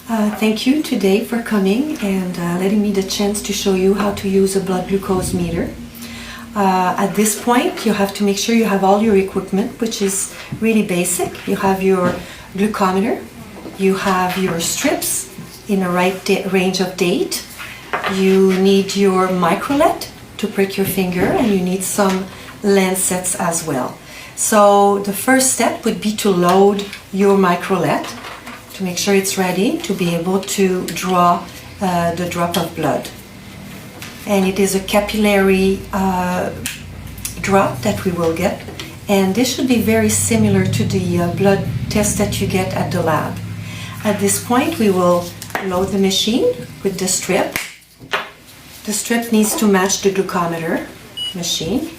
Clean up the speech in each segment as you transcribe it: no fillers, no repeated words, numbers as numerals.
Thank you today for coming and letting me the chance to show you how to use a blood glucose meter. At this point, you have to make sure you have all your equipment, which is really basic. You have your glucometer, you have your strips in the right range of date, you need your microlet to prick your finger, and you need some lancets as well. So the first step would be to load your microlet to make sure it's ready to be able to draw the drop of blood. And it is a capillary drop that we will get, and this should be very similar to the blood test that you get at the lab. At this point, we will load the machine with the strip. The strip needs to match the glucometer machine.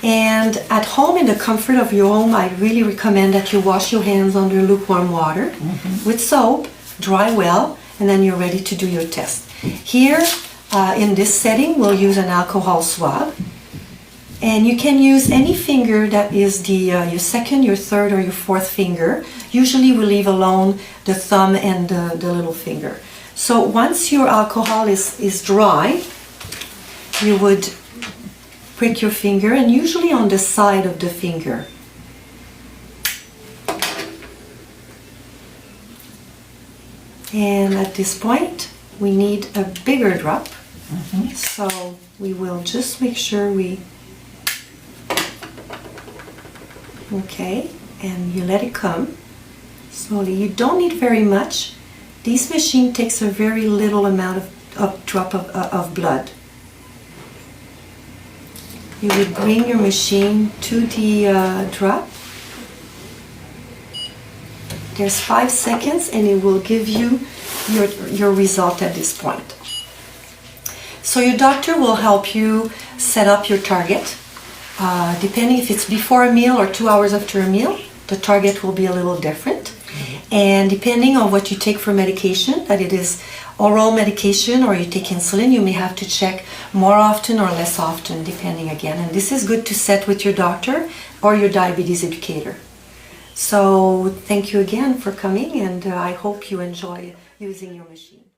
And at home, in the comfort of your home, I really recommend that you wash your hands under lukewarm water with soap, dry well, and then you're ready to do your test. Here, in this setting, we'll use an alcohol swab. And you can use any finger that is your second, your third, or your fourth finger. Usually we leave alone the thumb and the little finger. So once your alcohol is dry, you would prick your finger, and usually on the side of the finger. And at this point, we need a bigger drop. So we will just make sure okay, and you let it come slowly. You don't need very much. This machine takes a very little amount of drop of blood. You would bring your machine to the drop. There's 5 seconds, and it will give you your result at this point. So your doctor will help you set up your target. Depending if it's before a meal or 2 hours after a meal, the target will be a little different. And depending on what you take for medication, that it is oral medication or you take insulin, you may have to check more often or less often, depending again. And this is good to set with your doctor or your diabetes educator. So thank you again for coming, and I hope you enjoy using your machine.